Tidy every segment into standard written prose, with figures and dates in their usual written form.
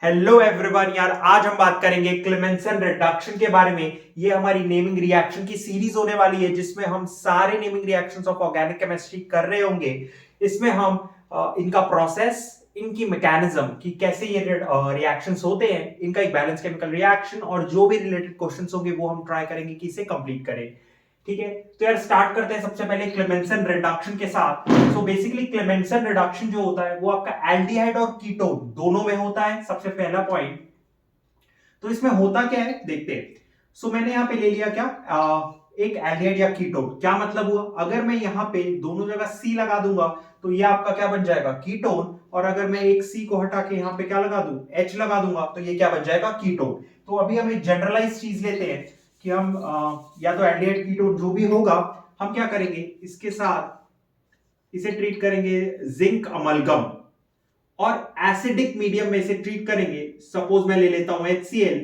Hello everyone यार, आज हम बात करेंगे क्लेमेंसन रिडक्शन के बारे में। ये हमारी नेमिंग रिएक्शन की सीरीज होने वाली है जिसमें हम सारे naming reactions of organic chemistry कर रहे होंगे। इसमें हम इनका प्रोसेस, इनकी मैकेनिज्म कि कैसे ये रिएक्शंस होते हैं, इनका एक बैलेंस केमिकल रिएक्शन और जो भी रिलेटेड क्वेश्चंस होंगे वो हम ट्राई करेंगे कि इसे कंप्लीट करें। ठीक है, तो यार स्टार्ट करते हैं सबसे पहले क्लेमेंसन रिडक्शन के साथ। सो बेसिकली क्लेमेंसन रिडक्शन जो होता है वो आपका एल्डिहाइड और कीटोन दोनों में होता है। सबसे पहला पॉइंट, तो इसमें होता क्या है देखते हैं। सो मैंने यहां पे ले लिया क्या, एक एल्डिहाइड या कीटोन। क्या मतलब हुआ, अगर मैं यहाँ पे दोनों जगह सी लगा दूंगा तो ये आपका क्या बन जाएगा, कीटोन। और अगर मैं एक सी को हटा के यहाँ पे क्या लगा दूं, एच लगा दूंगा तो ये क्या बन जाएगा, कीटोन। तो अभी हम एक जनरलाइज चीज लेते हैं कि हम या तो एल्डिहाइड कीटोन जो भी होगा, हम क्या करेंगे इसके साथ इसे ट्रीट करेंगे जिंक अमलगम और एसिडिक मीडियम में इसे ट्रीट करेंगे। सपोज मैं ले लेता हूं HCl,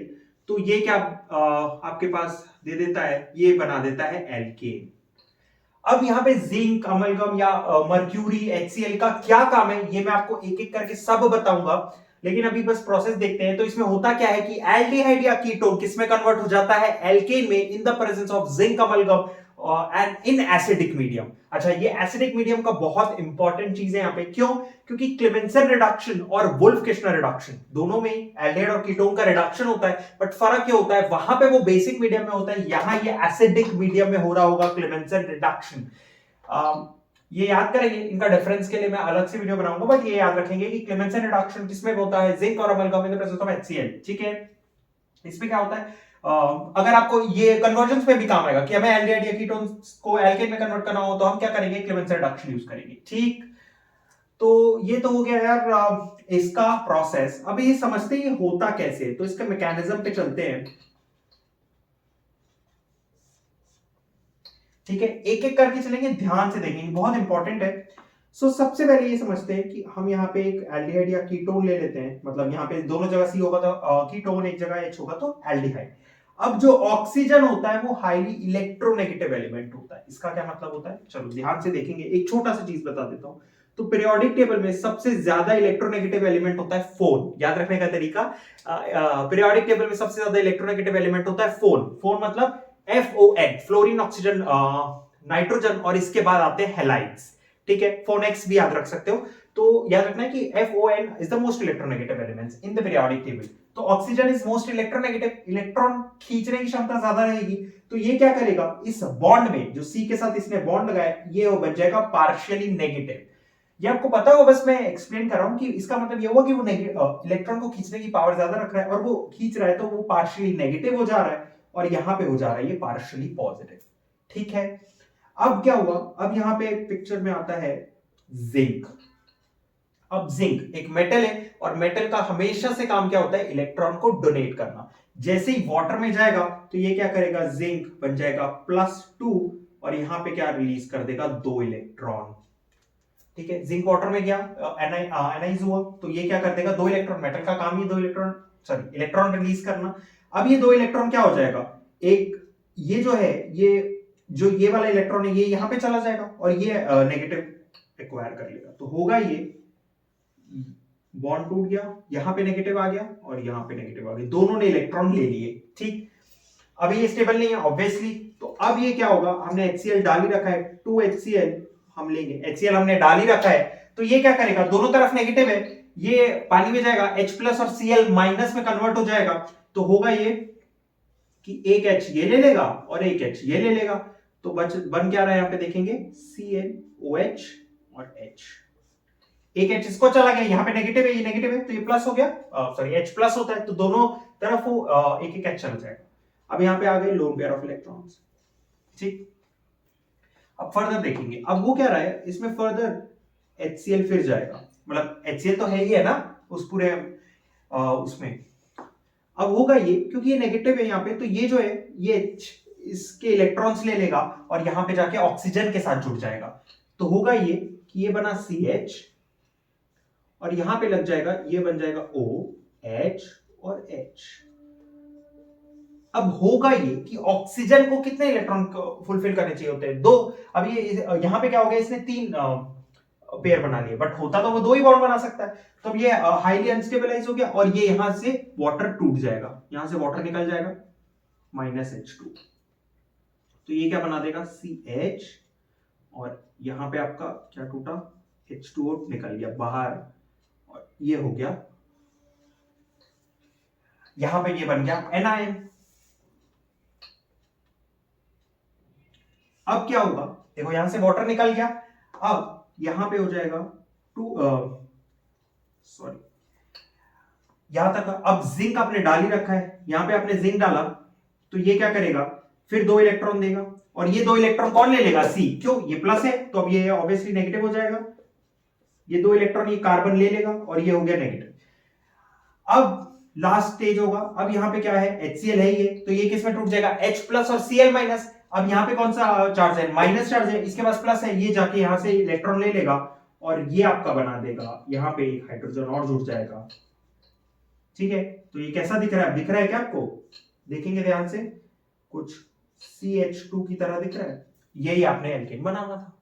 तो ये क्या आपके पास दे देता है, ये बना देता है एल्केन। अब यहाँ पे जिंक अमलगम या मर्क्यूरी HCl का क्या काम है ये मैं आपको एक एक करके सब बताऊंगा, लेकिन अभी बस प्रोसेस देखते हैं। तो इसमें होता क्या है कि एल्डिहाइड या कीटोन किसमें कन्वर्ट हो जाता है, एल्केन में, in the presence of zinc amalgam and in acidic medium. अच्छा, ये एसिडिक मीडियम का बहुत इंपॉर्टेंट चीज है यहाँ पे, क्यों? क्योंकि क्लेमेंसन रिडक्शन और वुल्फ-किश्नर रिडक्शन दोनों में एल्डिहाइड और कीटोन का रिडक्शन होता है, बट फर्क क्या होता है, वहां पे वो बेसिक मीडियम में होता है, यहाँ ये एसिडिक मीडियम में हो रहा होगा क्लेमेंसन रिडक्शन। ये याद करेंगे, इनका डिफरेंस के लिए मैं अलग से वीडियो बनाऊंगा, बट ये याद रखेंगे कि क्लेमेंसन रिडक्शन किसमें होता है, जिंक और amalgam in the presence of HCl। ठीक है, इसमें क्या होता है, अगर आपको ये कन्वर्जन में भी काम आएगा कि हमें एल्डिहाइड या कीटोन्स को एल्केन में कन्वर्ट करना हो तो हम क्या करेंगे, क्लेमेंसन रिडक्शन यूज करेंगे। ठीक, तो ये तो हो गया यार इसका प्रोसेस। अब ये समझते हैं ये होता कैसे है, तो इसके मैकेनिज्म पे चलते हैं। ठीक है, एक एक करके चलेंगे, ध्यान से देखेंगे, बहुत इंपॉर्टेंट है। सबसे पहले ये समझते हैं कि हम यहाँ पे एक एल्डिहाइड या कीटोन ले लेते हैं, मतलब यहाँ पे दोनों जगह सी होगा तो कीटोन, एक जगह एच होगा तो एल्डिहाइड। अब जो ऑक्सीजन होता है वो हाईली इलेक्ट्रोनेगेटिव एलिमेंट होता है। इसका क्या मतलब होता है, चलो ध्यान से देखेंगे, एक छोटा सा चीज बता देता हूं। तो पीरियोडिक टेबल में सबसे ज्यादा इलेक्ट्रोनेगेटिव एलिमेंट होता है फोन। याद रखने का तरीका, पीरियोडिक टेबल में सबसे ज्यादा इलेक्ट्रोनेगेटिव एलिमेंट होता है फोन। फोन मतलब FON, फ्लोरीन ऑक्सीजन नाइट्रोजन, और इसके बाद आते हैं हैलाइड्स। ठीक है, फोनेक्स भी याद रख सकते हो। तो याद रखना है कि FON is the most electronegative elements in the periodic table. तो oxygen is most electronegative, electron खींचने की क्षमता ज्यादा रहेगी। तो ये क्या करेगा, इस बॉन्ड में जो C के साथ इसने बॉन्ड लगाया, ये बन जाएगा पार्शियली नेगेटिव। ये आपको पता होगा, बस मैं एक्सप्लेन कर रहा हूं कि इसका मतलब ये हुआ कि वो इलेक्ट्रॉन को खींचने की पावर ज्यादा रख रहा है, और वो खींच रहा है तो वो पार्शियली नेगेटिव हो जा रहा है, और यहां पे हो जा रहा है ये पार्शियली पॉजिटिव। ठीक है, अब क्या हुआ, अब यहां पे पिक्चर में आता है जिंक। अब जिंक एक मेटल है, और मेटल का हमेशा से काम क्या होता है, इलेक्ट्रॉन को डोनेट करना। जैसे ही वाटर में जाएगा तो ये क्या करेगा, जिंक बन जाएगा +2, और यहां पे क्या रिलीज कर देगा, 2 इलेक्ट्रॉन। ठीक है, जिंक वाटर में गया, एनाइज हुआ, तो ये क्या कर देगा, 2 इलेक्ट्रॉन। मेटल का काम ही 2 इलेक्ट्रॉन, सॉरी इलेक्ट्रॉन रिलीज करना। अब ये 2 इलेक्ट्रॉन क्या हो जाएगा, एक ये जो है, ये वाला इलेक्ट्रॉन है, ये यहां पे चला जाएगा और ये नेगेटिव एक्वायर कर लेगा। तो होगा ये बॉन्ड टूट गया, यहां पे नेगेटिव आ गया और यहां पे नेगेटिव आ गया, दोनों ने इलेक्ट्रॉन ले लिए। ठीक, अभी ये स्टेबल नहीं है ऑब्वियसली, तो अब ये क्या होगा, हमने HCl डाल ही रखा है, 2HCl हम लेंगे, HCl हमने डाल ही रखा है, तो ये क्या करेगा, दोनों तरफ नेगेटिव है, ये पानी में जाएगा, H+ और Cl माइनस में कन्वर्ट हो जाएगा। तो होगा ये कि एक H ये ले लेगा और एक H ये ले लेगा, तो बन क्या रहा है, यहां पे देखेंगे CnOH और H। एक H इसको चला गया, यहां पे नेगेटिव है, ये नेगेटिव है, तो ये प्लस हो गया, सॉरी H+ होता है, तो दोनों तरफ वो एक एक H चला जाएगा। अब यहां पे आ गए लोन पेयर ऑफ इलेक्ट्रॉन्स। ठीक, अब फर्दर देखेंगे, अब वो क्या रहा है, इसमें फर्दर HCl फिर जाएगा, मतलब HCl तो है ही है ना उस पूरे उसमें। अब होगा ये, क्योंकि ये नेगेटिव है यहाँ पे, तो ये जो है ये इसके इलेक्ट्रॉन्स ले लेगा और यहां पे जाके ऑक्सीजन के साथ जुड़ जाएगा। तो होगा ये कि ये बना CH, और यहां पे लग जाएगा, ये बन जाएगा OH और H। अब होगा ये कि ऑक्सीजन को कितने इलेक्ट्रॉन फुलफिल करने चाहिए होते हैं, 2। अब ये यहां पे क्या हो गया, इसने 3 पेयर बना लिया, बट होता तो वो 2 ही बॉन्ड बना सकता है। तो अब ये हाईली अनस्टेबलाइज हो गया और ये यहां से वाटर टूट जाएगा, यहां से वाटर निकल जाएगा -H2। तो ये क्या बना देगा CH, और यहां पे आपका क्या टूटा, H2O निकल गया बाहर, और ये हो गया, यहां पे ये बन गया NiN। अब क्या होगा, देखो यहां से वाटर निकल गया, अब यहां पे हो जाएगा सॉरी, यहां तक अब जिंक आपने डाल ही रखा है, यहां पे आपने जिंक डाला, तो ये क्या करेगा, फिर 2 इलेक्ट्रॉन देगा, और ये 2 इलेक्ट्रॉन कौन ले लेगा, C, क्यों, ये प्लस है तो अब ये ऑब्वियसली नेगेटिव हो जाएगा, ये 2 इलेक्ट्रॉन ये कार्बन ले लेगा और ये हो गया नेगेटिव। अब लास्ट स्टेज होगा, अब यहां पे क्या है, HCl है ये, तो ये किस में टूट जाएगा, H प्लस और Cl माइनस। अब यहां पे कौन सा चार्ज है, माइनस चार्ज है, इसके पास प्लस है, ये जाके यहां से इलेक्ट्रॉन ले लेगा और ये आपका बना देगा, यहां पे एक हाइड्रोजन और जुड़ जाएगा। ठीक है, तो ये कैसा दिख रहा है, दिख रहा है क्या आपको, देखेंगे ध्यान से, कुछ CH2 की तरह दिख रहा है, यही आपने एल्केन बनाना था।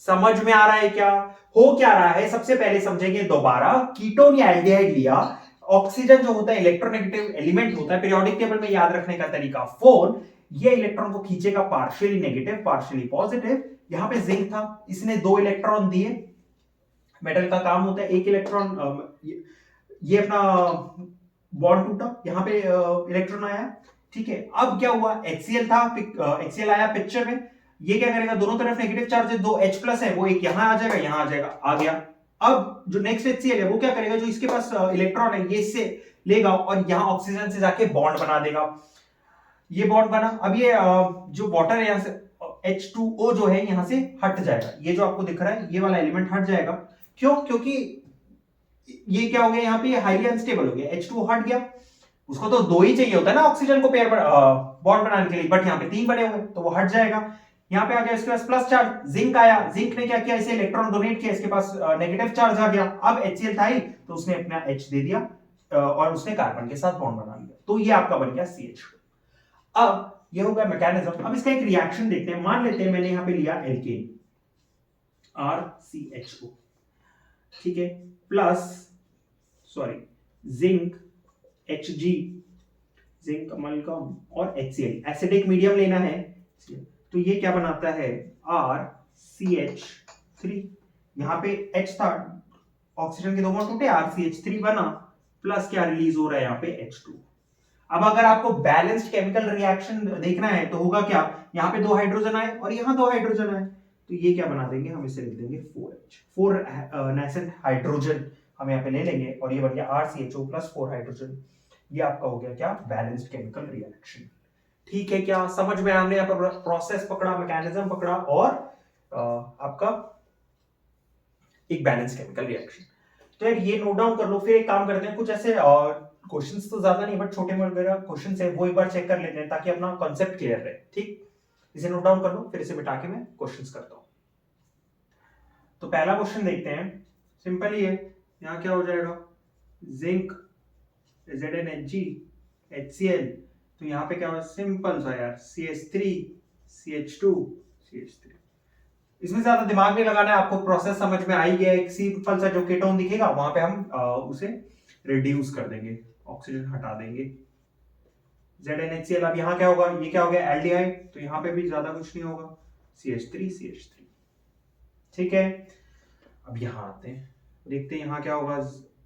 समझ में आ रहा है क्या, हो क्या रहा है, सबसे पहले समझेंगे दोबारा, कीटोन या एल्डिहाइड लिया, ऑक्सीजन जो होता है इलेक्ट्रोनेगेटिव एलिमेंट होता है, पीरियोडिक टेबल में याद रखने का तरीका, 4, ये इलेक्ट्रॉन को खींचेगा पार्शियली नेगेटिव पार्शियली पॉजिटिव, यहां पे जिंक था, इसने 2 इलेक्ट्रॉन दिए, मेटल का काम होता है, 1 इलेक्ट्रॉन, ये अपना बॉन्ड टूटा, यहां पे इलेक्ट्रॉन आया, ठीक है। अब क्या हुआ, HCl था, HCl आया पिक्चर में, ये क्या करेगा, दोनों तरफ नेगेटिव चार्ज है, 2 H प्लस है, वो एक यहां आ जाएगा, यहां आ जाएगा, आ गया। अब जो नेक्स्ट HCl है वो क्या करेगा, जो इसके पास इलेक्ट्रॉन है ये इससे लेगा और यहां ऑक्सीजन से जाके बॉन्ड बना देगा, ये बॉन्ड बना। अब ये जो वाटर है यहां से H2O जो है यहां से हट जाएगा, ये जो आपको दिख रहा है ये वाला एलिमेंट हट जाएगा, क्यों, क्योंकि ये क्या हो गया, यहाँ पे हाईली अनस्टेबल हो गया, H2O हट गया, उसको तो 2 ही चाहिए होता है ना ऑक्सीजन को पेयर बॉन्ड बनाने के लिए, बट यहाँ पे 3 बने हुए तो वो हट जाएगा, यहाँ पे आ गया, इसके पास प्लस चार्ज, जिंक आया, जिंक ने क्या किया, इसे इलेक्ट्रॉन डोनेट किया, इसके पास नेगेटिव चार्ज आ गया, अब HCl था ही तो उसने अपना H दे दिया और उसने कार्बन के साथ बॉन्ड बना लिया, तो ये आपका बन गया CH। अब ये हो गया मैकेनिज्म। अब इसका एक रिएक्शन देखते हैं, मान लेते हैं मैंने यहाँ पे लिया एल्केन RCHO, ठीक है, plus sorry zinc Hg, zinc amalgam, और HCl, एसिडिक मीडियम लेना है, तो ये क्या बनाता है RCH3, यहां पे H था, ऑक्सीजन के 2 बॉन्ड टूटे, RCH3 बना, प्लस क्या रिलीज हो रहा है यहाँ पे H2। अब अगर आपको बैलेंस्ड केमिकल रिएक्शन देखना है तो होगा क्या, यहाँ पे 2 हाइड्रोजन आए और यहाँ 2 हाइड्रोजन आए, तो ये क्या बना देंगे, हम इसे लिख देंगे 4H, 4 नेसेंट हाइड्रोजन हम यहाँ पे ले लेंगे और ये बन गया RCHO प्लस 4 हाइड्रोजन। ये आपका हो गया क्या, बैलेंस्ड केमिकल रिएक्शन। ठीक है, क्या समझ में, हमने यहाँ पर प्रोसेस पकड़ा, मैकेनिज्म पकड़ा, और आपका एक बैलेंस केमिकल रिएक्शन। तो यार ये नोट डाउन कर लो, फिर एक काम करते हैं, कुछ ऐसे क्वेश्चंस तो ज्यादा नहीं बट छोटे वगैरह क्वेश्चंस है वो एक बार चेक कर लेते हैं ताकि अपना कॉन्सेप्ट क्लियर रहे। ठीक, इसे नोट डाउन कर लो, फिर इसे मिटा के मैं क्वेश्चंस करता हूं। तो पहला क्वेश्चन देखते हैं, सिंपल ही है, यहाँ क्या हो जाएगा, जिंक ZnHg HCl, तो यहाँ पे क्या होगा, सिंपल सा यार, CH3 CH2 CH3, इसमें ज्यादा दिमाग नहीं लगाना है, आपको प्रोसेस समझ में आ ही गया है, सिंपल सा जो कीटोन दिखेगा वहां पे हम उसे रिड्यूस कर देंगे, ऑक्सीजन हटा देंगे, ZnHCl। अब यहाँ क्या होगा, ये क्या हो गया एल्डिहाइड, तो यहाँ पे भी ज्यादा कुछ नहीं होगा, CH3 CH3, ठीक है। अब यहाँ आते हैं, देखते हैं यहाँ क्या होगा,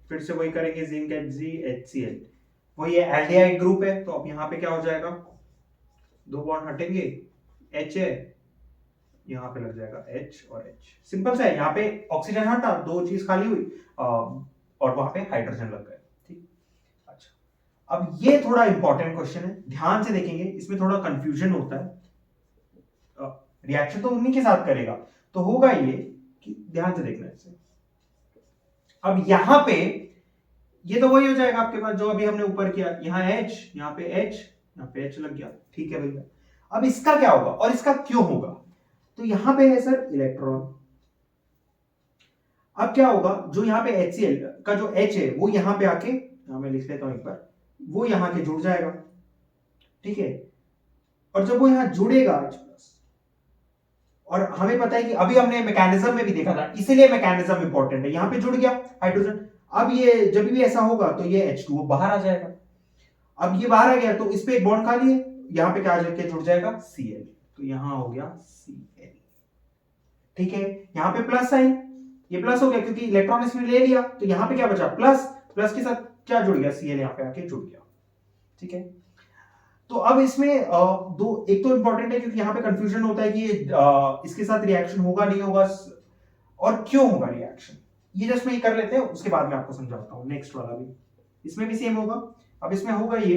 फिर से वही करेंगे, जिंक Hg HCl, वही है, एल्डिहाइड ग्रुप है, तो अब यहाँ पे क्या हो जाएगा, 2 बॉन्ड हटेंगे, H है, यहाँ पे लग जाएगा H और H, सिंपल सा है, यहाँ पे ऑक्सीजन हटा, 2 चीज खाली हुई और वहां पे हाइड्रोजन लग गए। ठीक, अच्छा, अब ये थोड़ा इंपॉर्टेंट क्वेश्चन है, ध्यान से देखेंगे, इसमें थोड़ा कंफ्यूजन होता है, रिएक्शन तो उन्हीं के साथ करेगा, तो होगा ये कि ध्यान से देखना इसे। अब यहां पे ये तो वही हो जाएगा आपके पास जो अभी हमने ऊपर किया, यहाँ H, यहाँ पे H, यहाँ पे H लग गया, ठीक है भैया। अब इसका क्या होगा और इसका क्यों होगा, तो यहां पे है सर इलेक्ट्रॉन, अब क्या होगा, जो यहाँ पे HCl का जो H है वो यहां पे आके, यहां मैं लिख लेता हूं एक बार, वो यहां के जुड़ जाएगा, ठीक है, और जब वो यहां जुड़ेगा H प्लस, और हमें पता है कि अभी हमने मैकेनिज्म में भी देखा था, इसीलिए मैकेनिज्म इंपॉर्टेंट है। यहां पे जुड़ गया हाइड्रोजन, अब ये जब भी ऐसा होगा तो ये H2O बाहर आ जाएगा। अब ये बाहर आ गया तो इस पे एक बॉन्ड खाली है, यहां पे क्या आ जाके जुड़ जाएगा Cl, तो यहां हो गया Cl। ठीक है, यहां पे प्लस साइन, ये प्लस हो गया क्योंकि इलेक्ट्रॉन इसमें ले लिया, तो यहां पे क्या बचा प्लस, प्लस के साथ क्या जुड़ गया Cl, यहां पे आके जुड़ गया। ठीक है, तो अब इसमें दो, एक तो इंपॉर्टेंट है क्योंकि यहां पे कंफ्यूजन होता है कि इसके साथ रिएक्शन होगा नहीं होगा और क्यों होगा रिएक्शन, ये जस्ट मैं ये कर लेते हैं, उसके बाद में आपको समझाता हूं। नेक्स्ट वाला भी, इसमें भी सेम होगा। अब इसमें होगा ये,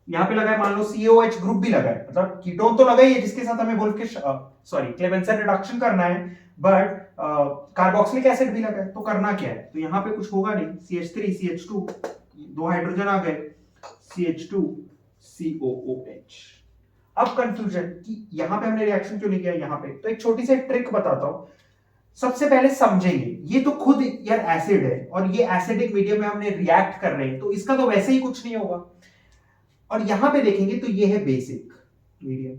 यहां पे लगा है मान लो COH ग्रुप भी लगा है, मतलब कीटोन तो लगा ही है जिसके साथ हमें क्लेमेंसन रिडक्शन करना है, बट कार्बोक्सिलिक एसिड भी लगा है, तो करना क्या है, तो यहां पे कुछ होगा नहीं, CH3 CH2, दो हाइड्रोजन आ गए, CH2 COOH। अब कंफ्यूजन कि यहां पे हमने रिएक्शन क्यों नहीं किया यहां पे, तो एक छोटी सी ट्रिक बताता हूं, सबसे पहले समझेंगे, ये तो खुद यार एसिड है और ये एसिडिक मीडियम में हमने रिएक्ट कर रहे हैं, तो इसका तो वैसे ही कुछ नहीं होगा। और यहां पे देखेंगे तो ये है बेसिक मीडियम,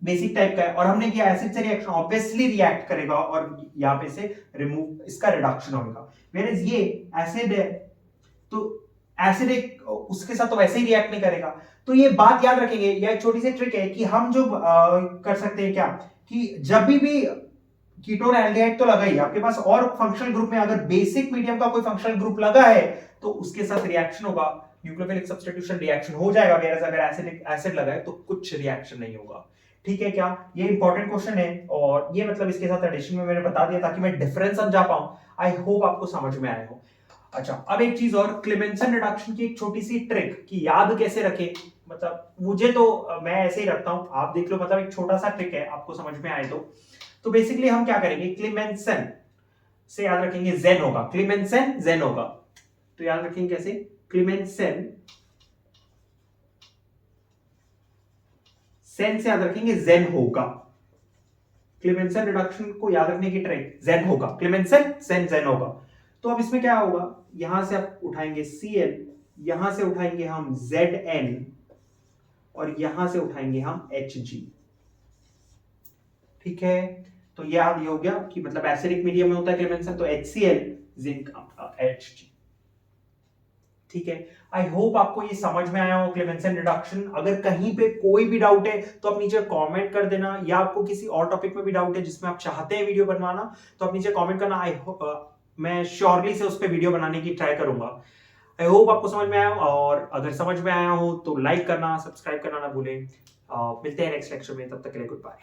बेसिक टाइप का है, और हमने किया एसिड से रिएक्शन, ऑब्वियसली रिएक्ट करेगा और यहां पे से रिमूव, इसका रिडक्शन होगा। वेयर ये एसिड है तो एसिडिक, उसके साथ तो वैसे ही रिएक्ट नहीं करेगा। तो ये बात याद रखेंगे, यह एक छोटी सी ट्रिक है कि हम जो कर सकते हैं क्या, कि जब भी कीटोन एल्डिहाइड तो लगा ही आपके पास, और फंक्शनल ग्रुप में अगर बेसिक मीडियम का कोई फंक्शनल ग्रुप लगा है तो उसके साथ रिएक्शन होगा, न्यूक्लियोफिलिक सब्स्टिट्यूशन रिएक्शन हो जाएगा। वेयर अगर एसिडिक एसिड लगा है तो कुछ रिएक्शन नहीं होगा। ठीक है क्या, ये इंपॉर्टेंट क्वेश्चन है, और ये मतलब इसके साथ एडिशन में मैंने बता दिया ताकि मैं डिफरेंस समझा पाऊं। आई होप आपको समझ में आया हो। अच्छा, अब एक चीज और, क्लेमेंसन रिडक्शन की एक छोटी सी ट्रिक कि याद कैसे रखें, मतलब मुझे तो मैं ऐसे ही रखता हूं, आप देख लो, मतलब एक छोटा सा ट्रिक है, आपको समझ में आए तो बेसिकली हम क्या करेंगे, क्लेमेंसन से याद रखेंगे जेन होगा, क्लेमेंसन जेन होगा, तो याद रखेंगे कैसे, क्लेमेंसन सेन से याद रखेंगे जेन होगा, क्लेमेंसन रिडक्शन को याद रखने की ट्रिक जेन होगा, क्लेमेंसन सेन जेन होगा। तो अब इसमें क्या होगा, यहां से आप उठाएंगे Cl, यहां से उठाएंगे हम Zn, और यहां से उठाएंगे हम Hg। ठीक है, तो याद ये हो गया कि मतलब एसिडिक मीडियम में होता है क्लेमेंसन, तो HCl जिंक Hg। ठीक है, आई होप आपको ये समझ में आया हो क्लेमेंसन रिडक्शन। अगर कहीं पे कोई भी डाउट है तो आप नीचे कमेंट कर देना, या आपको किसी और टॉपिक में भी डाउट है जिसमें आप चाहते हैं वीडियो बनवाना, तो आप नीचे कमेंट करना। आई होप मैं श्योरली से उस पर वीडियो बनाने की ट्राई करूंगा। आई होप आपको समझ में आया, और अगर समझ में आया हो तो लाइक करना, सब्सक्राइब करना ना भूलें। मिलते हैं नेक्स्ट लेक्चर में, तब तक के लिए गुड बाय।